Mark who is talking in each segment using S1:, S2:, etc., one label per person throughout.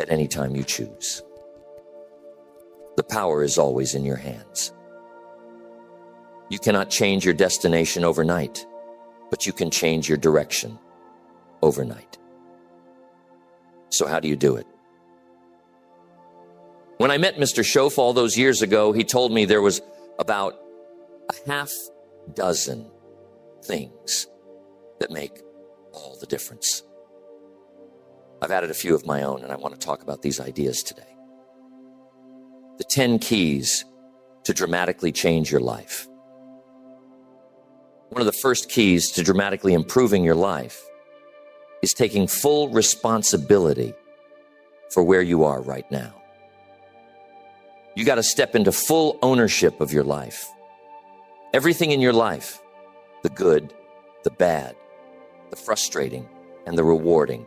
S1: at any time you choose. The power is always in your hands. You cannot change your destination overnight, but you can change your direction overnight. So how do you do it? When I met Mr. Schoaf all those years ago, he told me there was about a half dozen things that make all the difference. I've added a few of my own, and I want to talk about these ideas today. The 10 keys to dramatically change your life. One of the first keys to dramatically improving your life is taking full responsibility for where you are right now. You got to step into full ownership of your life. Everything in your life, the good, the bad, the frustrating, and the rewarding,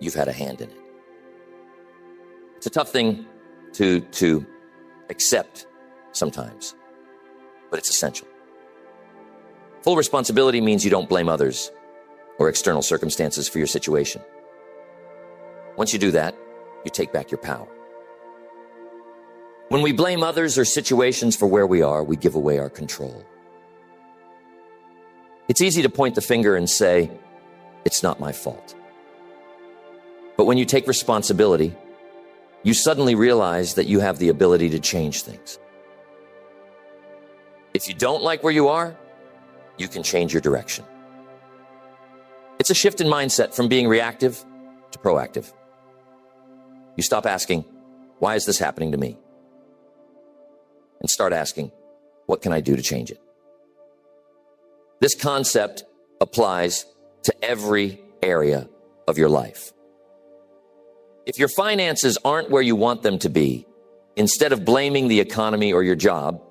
S1: you've had a hand in it. It's a tough thing to accept sometimes, but it's essential. Full responsibility means you don't blame others or external circumstances for your situation. Once you do that, you take back your power. When we blame others or situations for where we are, we give away our control. It's easy to point the finger and say, it's not my fault. But when you take responsibility, you suddenly realize that you have the ability to change things. If you don't like where you are, you can change your direction. It's a shift in mindset from being reactive to proactive. You stop asking, why is this happening to me? And start asking, what can I do to change it? This concept applies to every area of your life. If your finances aren't where you want them to be, instead of blaming the economy or your job,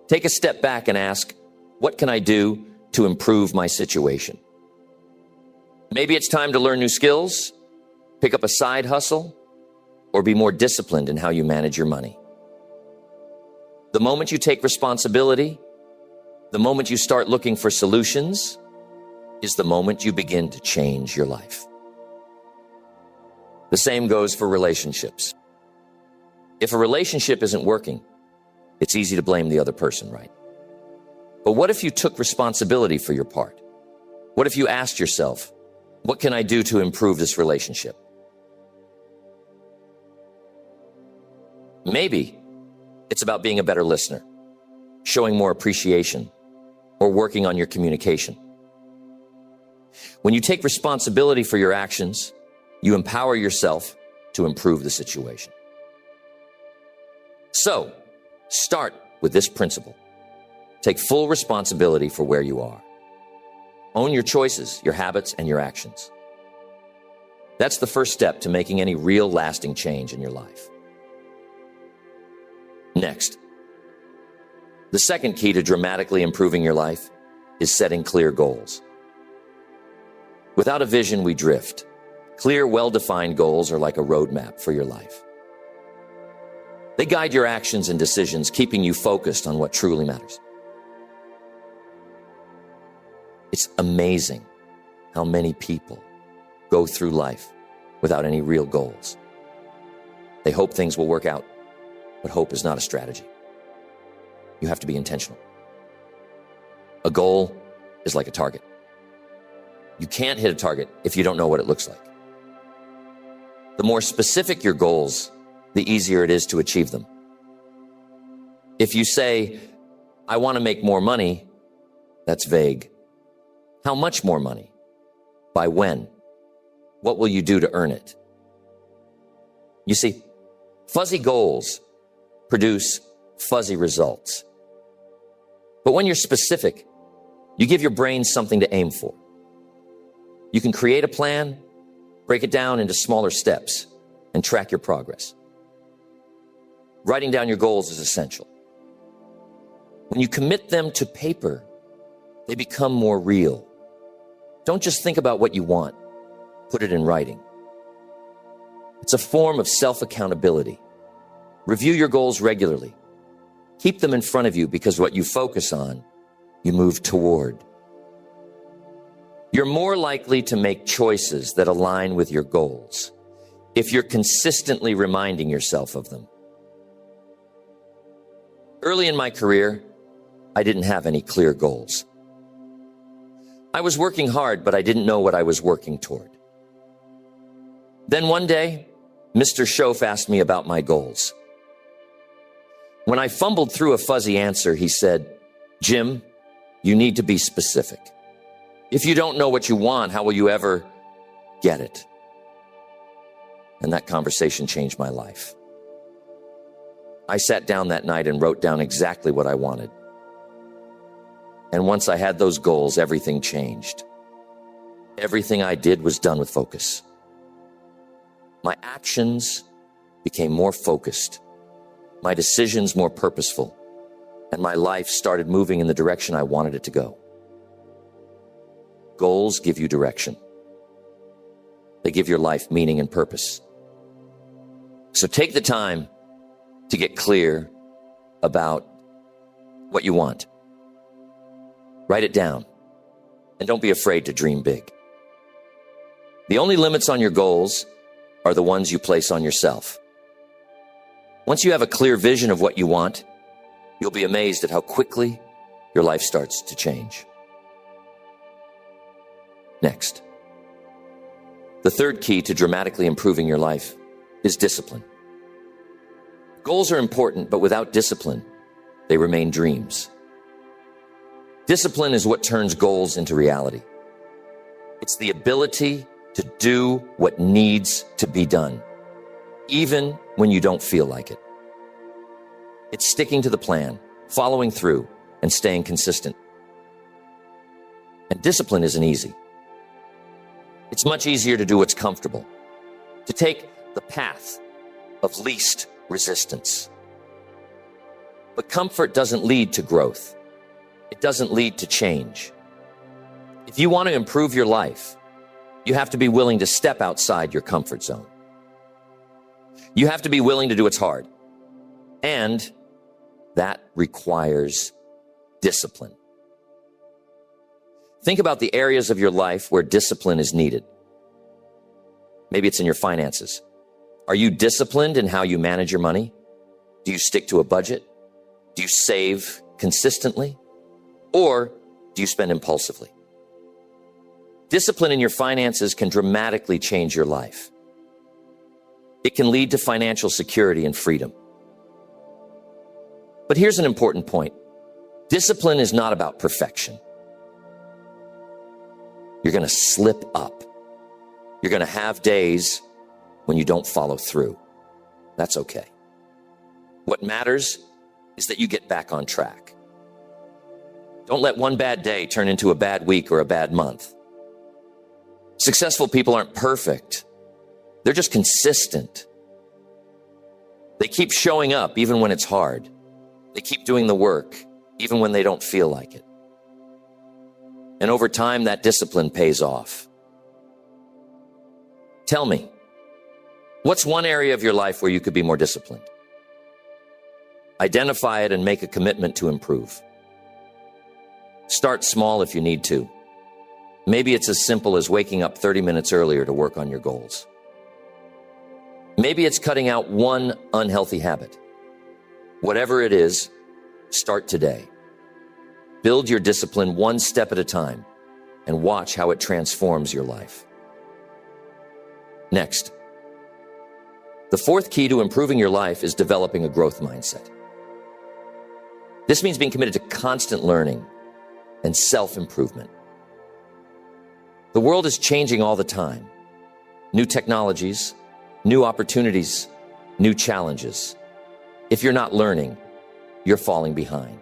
S1: take a step back and ask, what can I do to improve my situation? Maybe it's time to learn new skills, pick up a side hustle, or be more disciplined in how you manage your money. The moment you take responsibility, the moment you start looking for solutions, is the moment you begin to change your life. The same goes for relationships. If a relationship isn't working, it's easy to blame the other person, right? But what if you took responsibility for your part? What if you asked yourself, what can I do to improve this relationship? Maybe it's about being a better listener, showing more appreciation, or working on your communication. When you take responsibility for your actions, you empower yourself to improve the situation. So, start with this principle. Take full responsibility for where you are. Own your choices, your habits, and your actions. That's the first step to making any real lasting change in your life. Next, the second key to dramatically improving your life is setting clear goals. Without a vision, we drift. Clear, well-defined goals are like a roadmap for your life. They guide your actions and decisions, keeping you focused on what truly matters. It's amazing how many people go through life without any real goals. They hope things will work out, but hope is not a strategy. You have to be intentional. A goal is like a target. You can't hit a target if you don't know what it looks like. The more specific your goals, the easier it is to achieve them. If you say, I want to make more money, that's vague. How much more money? By when? What will you do to earn it? You see, fuzzy goals produce fuzzy results. But when you're specific, you give your brain something to aim for. You can create a plan, break it down into smaller steps, and track your progress. Writing down your goals is essential. When you commit them to paper, they become more real. Don't just think about what you want, put it in writing. It's a form of self-accountability. Review your goals regularly. Keep them in front of you because what you focus on, you move toward. You're more likely to make choices that align with your goals if you're consistently reminding yourself of them. Early in my career, I didn't have any clear goals. I was working hard, but I didn't know what I was working toward. Then one day, Mr. Schoaf asked me about my goals. When I fumbled through a fuzzy answer, he said, "Jim, you need to be specific. If you don't know what you want, how will you ever get it?" And that conversation changed my life. I sat down that night and wrote down exactly what I wanted. And once I had those goals, everything changed. Everything I did was done with focus. My actions became more focused, my decisions more purposeful, and my life started moving in the direction I wanted it to go. Goals give you direction. They give your life meaning and purpose. So take the time to get clear about what you want. Write it down, and don't be afraid to dream big. The only limits on your goals are the ones you place on yourself. Once you have a clear vision of what you want, you'll be amazed at how quickly your life starts to change. Next, the third key to dramatically improving your life is discipline. Goals are important, but without discipline, they remain dreams. Discipline is what turns goals into reality. It's the ability to do what needs to be done, even when you don't feel like it. It's sticking to the plan, following through, and staying consistent. And discipline isn't easy. It's much easier to do what's comfortable, to take the path of least resistance. But comfort doesn't lead to growth. It doesn't lead to change. If you want to improve your life, you have to be willing to step outside your comfort zone. You have to be willing to do what's hard. And that requires discipline. Think about the areas of your life where discipline is needed. Maybe it's in your finances. Are you disciplined in how you manage your money? Do you stick to a budget? Do you save consistently? Or do you spend impulsively? Discipline in your finances can dramatically change your life. It can lead to financial security and freedom. But here's an important point. Discipline is not about perfection. You're going to slip up. You're going to have days when you don't follow through. That's okay. What matters is that you get back on track. Don't let one bad day turn into a bad week or a bad month. Successful people aren't perfect. They're just consistent. They keep showing up even when it's hard. They keep doing the work even when they don't feel like it. And over time, that discipline pays off. Tell me, what's one area of your life where you could be more disciplined? Identify it and make a commitment to improve. Start small if you need to. Maybe it's as simple as waking up 30 minutes earlier to work on your goals. Maybe it's cutting out one unhealthy habit. Whatever it is, start today. Build your discipline one step at a time and watch how it transforms your life. Next, the fourth key to improving your life is developing a growth mindset. This means being committed to constant learning and self-improvement. The world is changing all the time. New technologies, new opportunities, new challenges. If you're not learning, you're falling behind.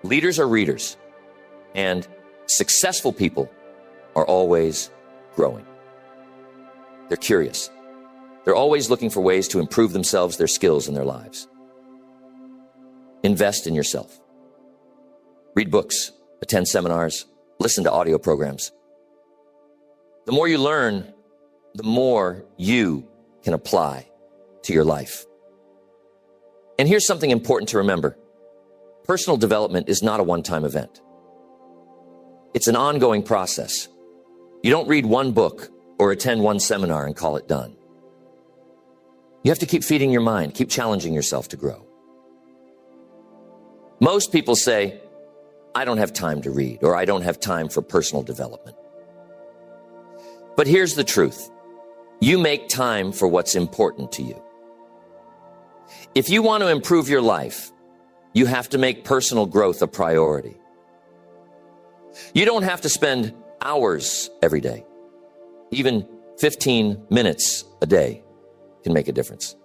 S1: Leaders are readers, and successful people are always growing. They're curious. They're always looking for ways to improve themselves, their skills, and their lives. Invest in yourself. Read books, attend seminars, listen to audio programs. The more you learn, the more you can apply to your life. And here's something important to remember. Personal development is not a one-time event. It's an ongoing process. You don't read one book or attend one seminar and call it done. You have to keep feeding your mind, keep challenging yourself to grow. Most people say, I don't have time to read, or I don't have time for personal development. But here's the truth. You make time for what's important to you. If you want to improve your life, you have to make personal growth a priority. You don't have to spend hours every day. Even 15 minutes a day can make a difference.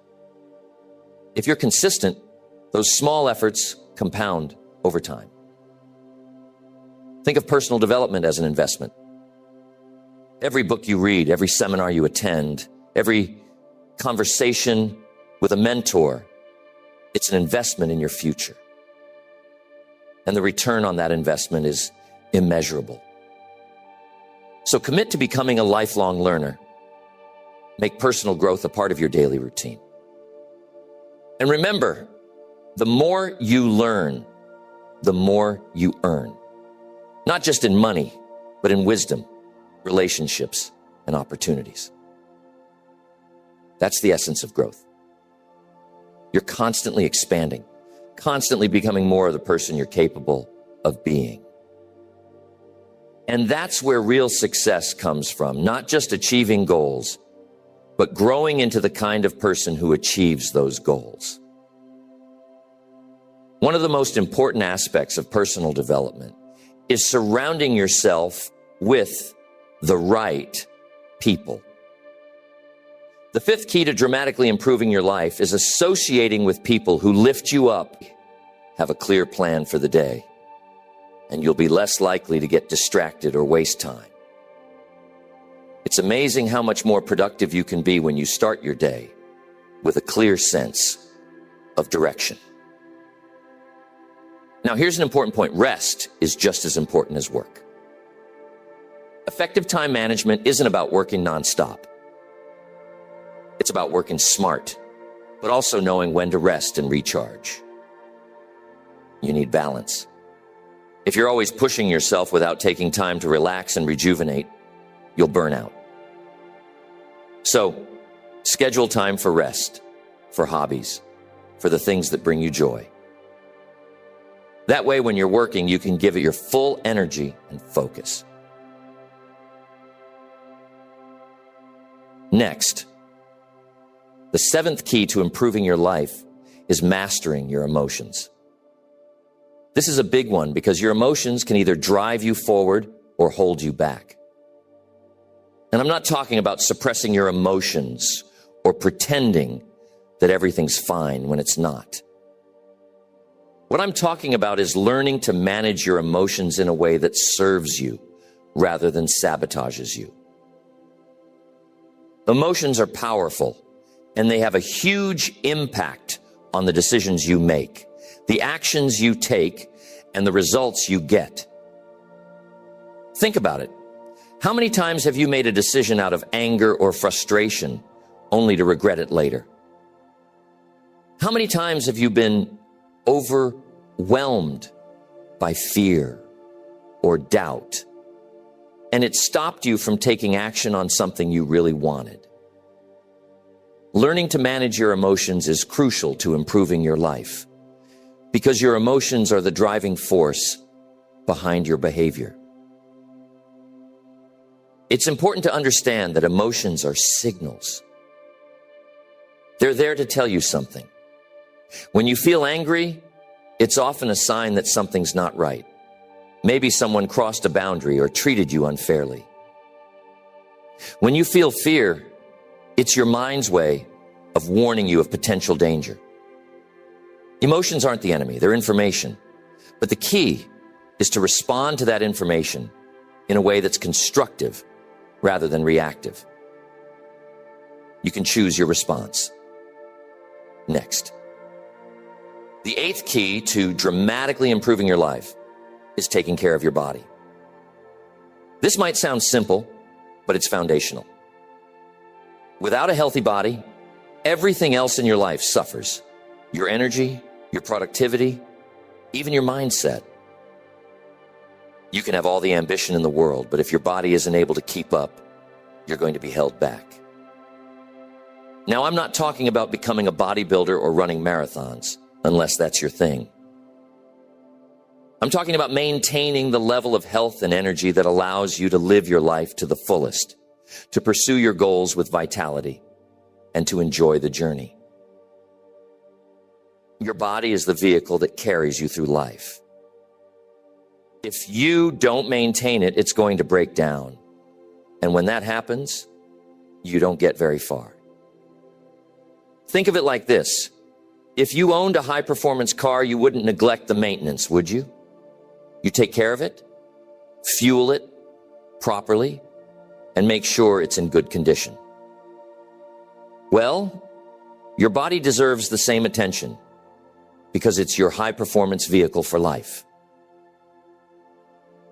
S1: If you're consistent, those small efforts compound over time. Think of personal development as an investment. Every book you read, every seminar you attend, every conversation with a mentor, it's an investment in your future. And the return on that investment is immeasurable. So commit to becoming a lifelong learner. Make personal growth a part of your daily routine. And remember, the more you learn, the more you earn. Not just in money, but in wisdom, relationships, and opportunities. That's the essence of growth. You're constantly expanding, constantly becoming more of the person you're capable of being. And that's where real success comes from, not just achieving goals, but growing into the kind of person who achieves those goals. One of the most important aspects of personal development is surrounding yourself with the right people. The fifth key to dramatically improving your life is associating with people who lift you up, have a clear plan for the day, and you'll be less likely to get distracted or waste time. It's amazing how much more productive you can be when you start your day with a clear sense of direction. Now, here's an important point. Rest is just as important as work. Effective time management isn't about working nonstop. It's about working smart, but also knowing when to rest and recharge. You need balance. If you're always pushing yourself without taking time to relax and rejuvenate, you'll burn out. So, schedule time for rest, for hobbies, for the things that bring you joy. That way, when you're working, you can give it your full energy and focus. Next, the seventh key to improving your life is mastering your emotions. This is a big one because your emotions can either drive you forward or hold you back. And I'm not talking about suppressing your emotions or pretending that everything's fine when it's not. What I'm talking about is learning to manage your emotions in a way that serves you rather than sabotages you. Emotions are powerful, and they have a huge impact on the decisions you make, the actions you take, and the results you get. Think about it. How many times have you made a decision out of anger or frustration only to regret it later? How many times have you been overwhelmed by fear or doubt, and it stopped you from taking action on something you really wanted? Learning to manage your emotions is crucial to improving your life because your emotions are the driving force behind your behavior. It's important to understand that emotions are signals. They're there to tell you something. When you feel angry, it's often a sign that something's not right. Maybe someone crossed a boundary or treated you unfairly. When you feel fear, it's your mind's way of warning you of potential danger. Emotions aren't the enemy, they're information. But the key is to respond to that information in a way that's constructive rather than reactive. You can choose your response. Next. The eighth key to dramatically improving your life is taking care of your body. This might sound simple, but it's foundational. Without a healthy body, everything else in your life suffers. Your energy, your productivity, even your mindset. You can have all the ambition in the world, but if your body isn't able to keep up, you're going to be held back. Now, I'm not talking about becoming a bodybuilder or running marathons, unless that's your thing. I'm talking about maintaining the level of health and energy that allows you to live your life to the fullest, to pursue your goals with vitality, and to enjoy the journey. Your body is the vehicle that carries you through life. If you don't maintain it, it's going to break down. And when that happens, you don't get very far. Think of it like this. If you owned a high-performance car, you wouldn't neglect the maintenance, would you? You take care of it, fuel it properly, and make sure it's in good condition. Well, your body deserves the same attention because it's your high-performance vehicle for life.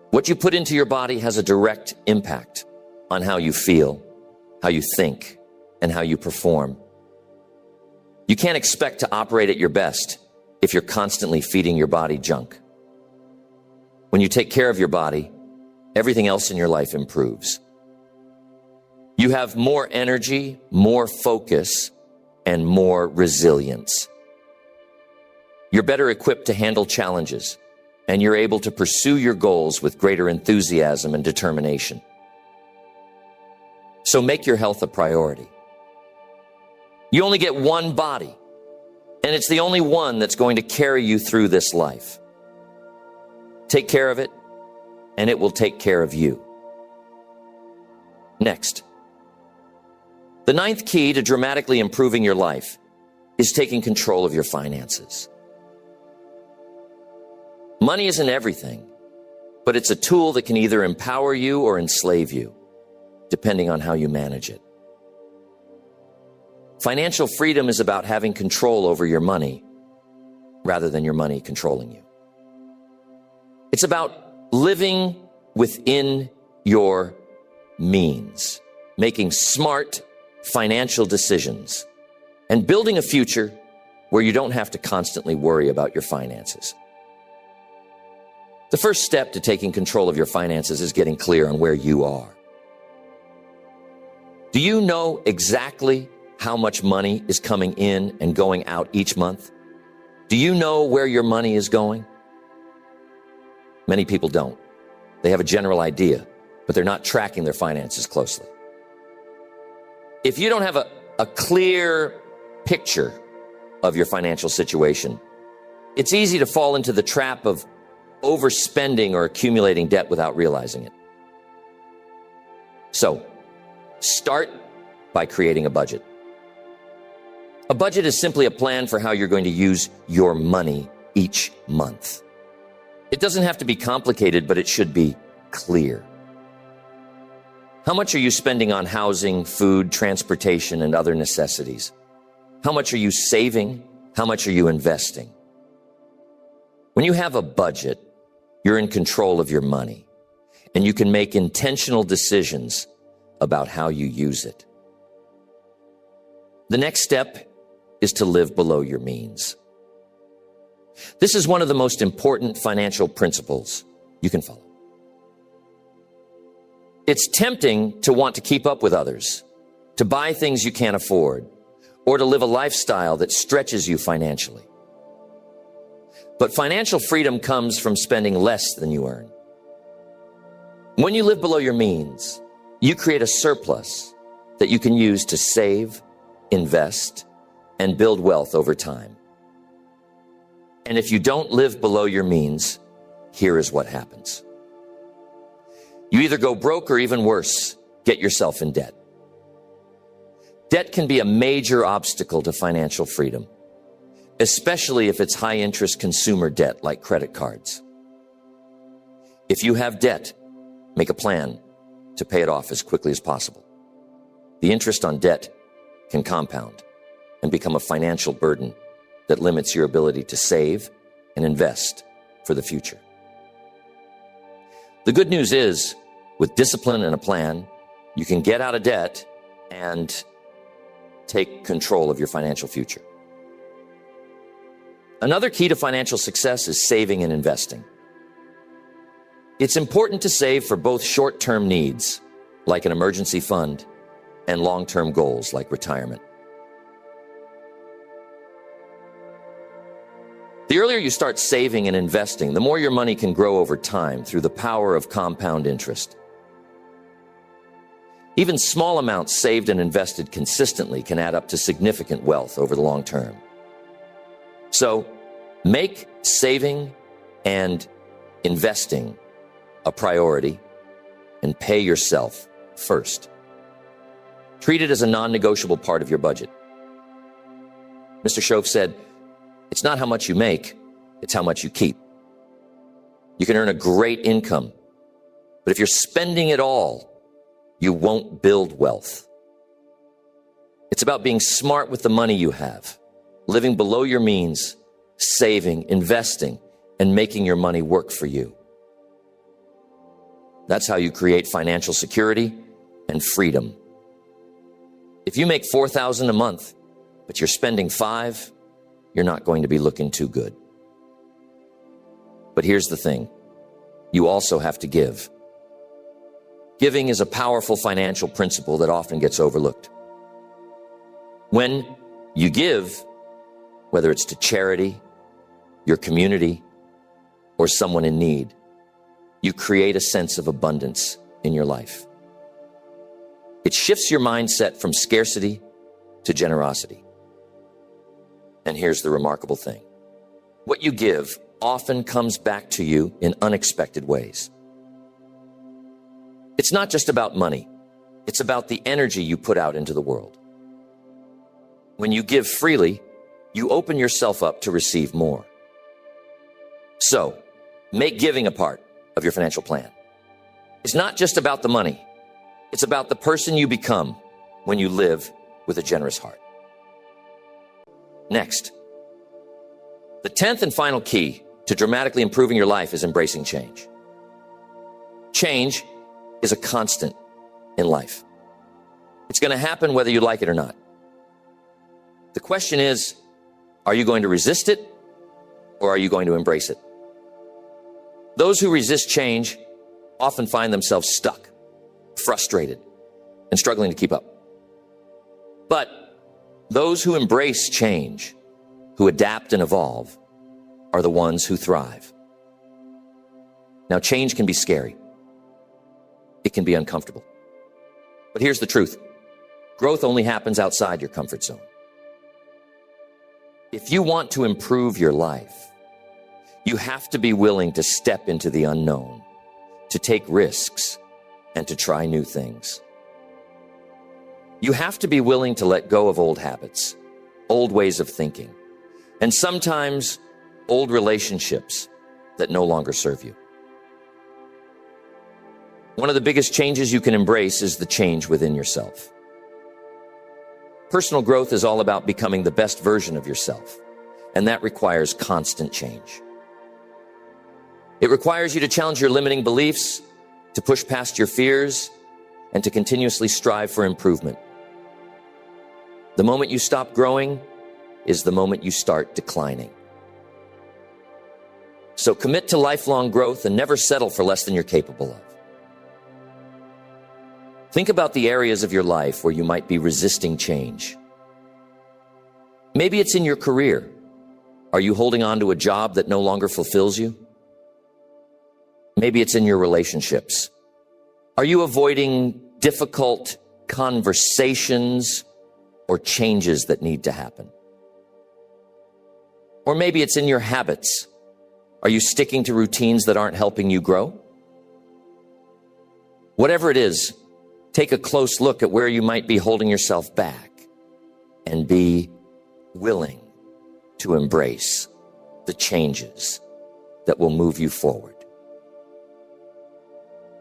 S1: What you put into your body has a direct impact on how you feel, how you think, and how you perform. You can't expect to operate at your best if you're constantly feeding your body junk. When you take care of your body, everything else in your life improves. You have more energy, more focus, and more resilience. You're better equipped to handle challenges, and you're able to pursue your goals with greater enthusiasm and determination. So make your health a priority. You only get one body, and it's the only one that's going to carry you through this life. Take care of it, and it will take care of you. Next, the ninth key to dramatically improving your life is taking control of your finances. Money isn't everything, but it's a tool that can either empower you or enslave you, depending on how you manage it. Financial freedom is about having control over your money rather than your money controlling you. It's about living within your means, making smart financial decisions, and building a future where you don't have to constantly worry about your finances. The first step to taking control of your finances is getting clear on where you are. Do you know exactly how much money is coming in and going out each month? Do you know where your money is going? Many people don't. They have a general idea, but they're not tracking their finances closely. If you don't have a clear picture of your financial situation, it's easy to fall into the trap of overspending or accumulating debt without realizing it. So, start by creating a budget. A budget is simply a plan for how you're going to use your money each month. It doesn't have to be complicated, but it should be clear. How much are you spending on housing, food, transportation, and other necessities? How much are you saving? How much are you investing? When you have a budget, you're in control of your money, and you can make intentional decisions about how you use it. The next step is to live below your means. This is one of the most important financial principles you can follow. It's tempting to want to keep up with others, to buy things you can't afford, or to live a lifestyle that stretches you financially. But financial freedom comes from spending less than you earn. When you live below your means, you create a surplus that you can use to save, invest, and build wealth over time. And if you don't live below your means, here is what happens. You either go broke or, even worse, get yourself in debt. Debt can be a major obstacle to financial freedom, especially if it's high-interest consumer debt like credit cards. If you have debt, make a plan to pay it off as quickly as possible. The interest on debt can compound and become a financial burden that limits your ability to save and invest for the future. The good news is, with discipline and a plan, you can get out of debt and take control of your financial future. Another key to financial success is saving and investing. It's important to save for both short-term needs, like an emergency fund, and long-term goals like retirement. The earlier you start saving and investing, the more your money can grow over time through the power of compound interest. Even small amounts saved and invested consistently can add up to significant wealth over the long term. So, make saving and investing a priority and pay yourself first. Treat it as a non-negotiable part of your budget. Mr. Shoaff said, "It's not how much you make, it's how much you keep." You can earn a great income, but if you're spending it all, you won't build wealth. It's about being smart with the money you have, living below your means, saving, investing, and making your money work for you. That's how you create financial security and freedom. If you make $4,000 a month, but you're spending $5,000, you're not going to be looking too good. But here's the thing. You also have to give. Giving is a powerful financial principle that often gets overlooked. When you give, whether it's to charity, your community, or someone in need, you create a sense of abundance in your life. It shifts your mindset from scarcity to generosity. And here's the remarkable thing. What you give often comes back to you in unexpected ways. It's not just about money. It's about the energy you put out into the world. When you give freely, you open yourself up to receive more. So, make giving a part of your financial plan. It's not just about the money. It's about the person you become when you live with a generous heart. Next, the 10th and final key to dramatically improving your life is embracing change. Change is a constant in life. It's going to happen whether you like it or not. The question is, are you going to resist it or are you going to embrace it? Those who resist change often find themselves stuck, frustrated, and struggling to keep up. But those who embrace change, who adapt and evolve, are the ones who thrive. Now, change can be scary. It can be uncomfortable. But here's the truth. Growth only happens outside your comfort zone. If you want to improve your life, you have to be willing to step into the unknown, to take risks, and to try new things. You have to be willing to let go of old habits, old ways of thinking, and sometimes old relationships that no longer serve you. One of the biggest changes you can embrace is the change within yourself. Personal growth is all about becoming the best version of yourself, and that requires constant change. It requires you to challenge your limiting beliefs, to push past your fears, and to continuously strive for improvement. The moment you stop growing is the moment you start declining. So commit to lifelong growth and never settle for less than you're capable of. Think about the areas of your life where you might be resisting change. Maybe it's in your career. Are you holding on to a job that no longer fulfills you? Maybe it's in your relationships. Are you avoiding difficult conversations or changes that need to happen? Or maybe it's in your habits. Are you sticking to routines that aren't helping you grow? Whatever it is, take a close look at where you might be holding yourself back and be willing to embrace the changes that will move you forward.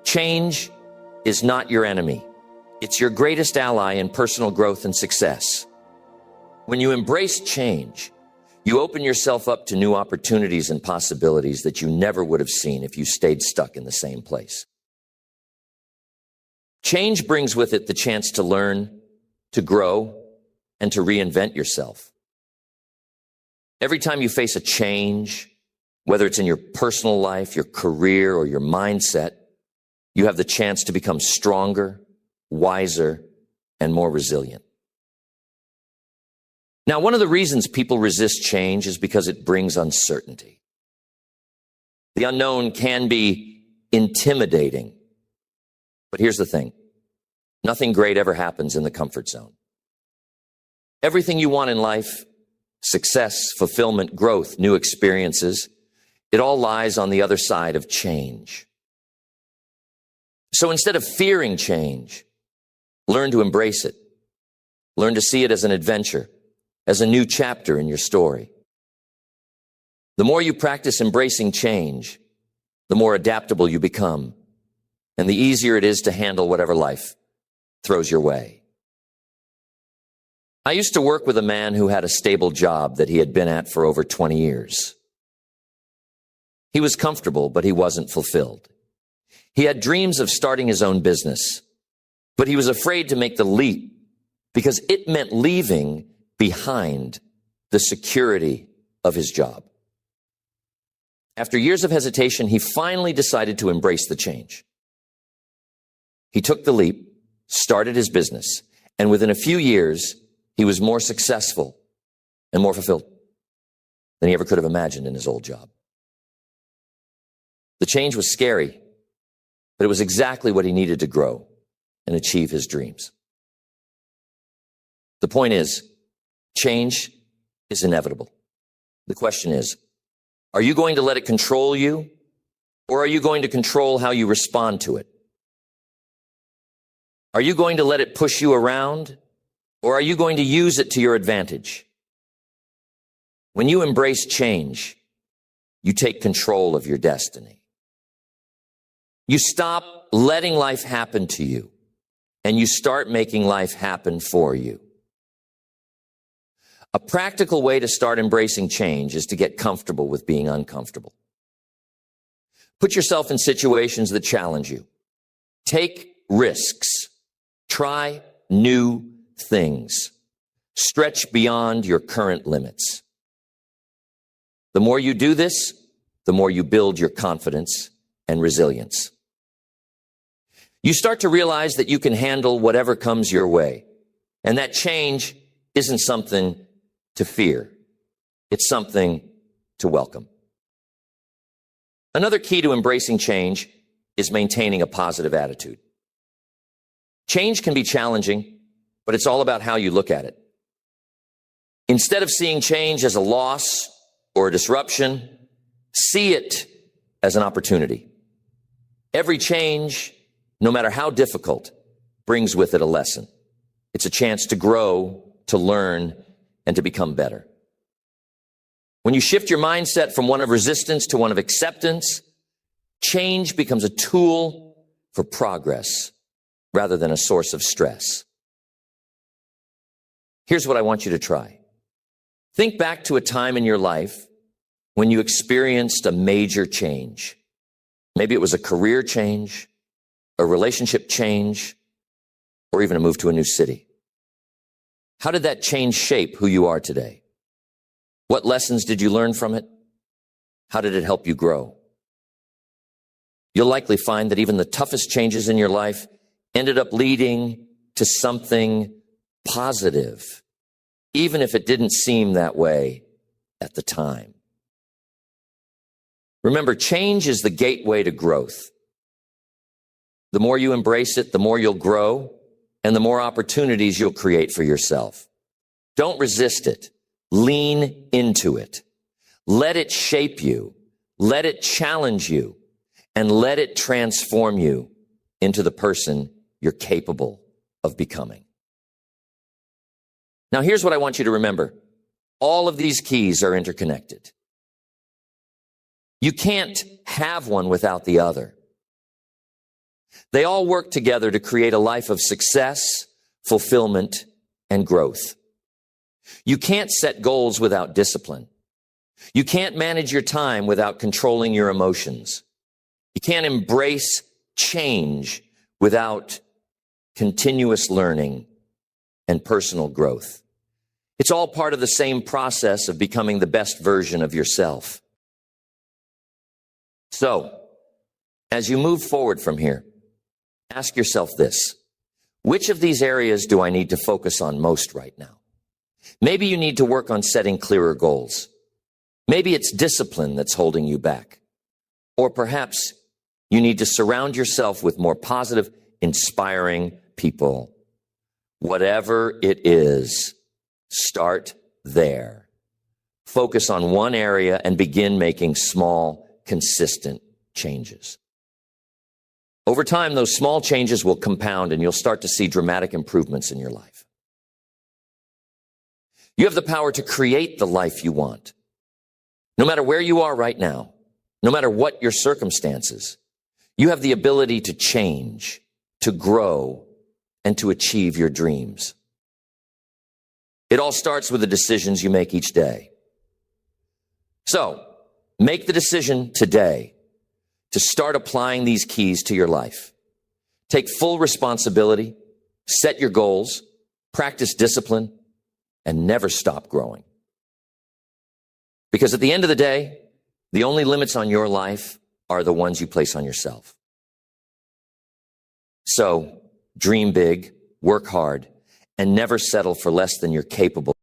S1: Change is not your enemy. It's your greatest ally in personal growth and success. When you embrace change, you open yourself up to new opportunities and possibilities that you never would have seen if you stayed stuck in the same place. Change brings with it the chance to learn, to grow, and to reinvent yourself. Every time you face a change, whether it's in your personal life, your career, or your mindset, you have the chance to become stronger, wiser, and more resilient. Now, one of the reasons people resist change is because it brings uncertainty. The unknown can be intimidating. But here's the thing. Nothing great ever happens in the comfort zone. Everything you want in life, success, fulfillment, growth, new experiences, it all lies on the other side of change. So instead of fearing change, learn to embrace it. Learn to see it as an adventure, as a new chapter in your story. The more you practice embracing change, the more adaptable you become, and the easier it is to handle whatever life throws your way. I used to work with a man who had a stable job that he had been at for over 20 years. He was comfortable, but he wasn't fulfilled. He had dreams of starting his own business, but he was afraid to make the leap because it meant leaving behind the security of his job. After years of hesitation, he finally decided to embrace the change. He took the leap, started his business, and within a few years, he was more successful and more fulfilled than he ever could have imagined in his old job. The change was scary, but it was exactly what he needed to grow and achieve his dreams. The point is, change is inevitable. The question is, are you going to let it control you, or are you going to control how you respond to it? Are you going to let it push you around, or are you going to use it to your advantage? When you embrace change, you take control of your destiny. You stop letting life happen to you, and you start making life happen for you. A practical way to start embracing change is to get comfortable with being uncomfortable. Put yourself in situations that challenge you. Take risks. Try new things. Stretch beyond your current limits. The more you do this, the more you build your confidence and resilience. You start to realize that you can handle whatever comes your way, and that change isn't something to fear. It's something to welcome. Another key to embracing change is maintaining a positive attitude. Change can be challenging, but it's all about how you look at it. Instead of seeing change as a loss or a disruption, see it as an opportunity. Every change, no matter how difficult, brings with it a lesson. It's a chance to grow, to learn, and to become better. When you shift your mindset from one of resistance to one of acceptance, change becomes a tool for progress rather than a source of stress. Here's what I want you to try. Think back to a time in your life when you experienced a major change. Maybe it was a career change, a relationship change, or even a move to a new city. How did that change shape who you are today? What lessons did you learn from it? How did it help you grow? You'll likely find that even the toughest changes in your life ended up leading to something positive, even if it didn't seem that way at the time. Remember, change is the gateway to growth. The more you embrace it, the more you'll grow, and the more opportunities you'll create for yourself. Don't resist it. Lean into it. Let it shape you. Let it challenge you. And let it transform you into the person you're capable of becoming. Now, here's what I want you to remember. All of these keys are interconnected. You can't have one without the other. They all work together to create a life of success, fulfillment, and growth. You can't set goals without discipline. You can't manage your time without controlling your emotions. You can't embrace change without continuous learning and personal growth. It's all part of the same process of becoming the best version of yourself. So, as you move forward from here, ask yourself this. Which of these areas do I need to focus on most right now? Maybe you need to work on setting clearer goals. Maybe it's discipline that's holding you back. Or perhaps you need to surround yourself with more positive, inspiring people. Whatever it is, start there. Focus on one area and begin making small, consistent changes. Over time, those small changes will compound and you'll start to see dramatic improvements in your life. You have the power to create the life you want. No matter where you are right now, no matter what your circumstances, you have the ability to change, to grow, and to achieve your dreams. It all starts with the decisions you make each day. So, make the decision today to start applying these keys to your life. Take full responsibility, set your goals, practice discipline, and never stop growing. Because at the end of the day, the only limits on your life are the ones you place on yourself. So, dream big, work hard, and never settle for less than you're capable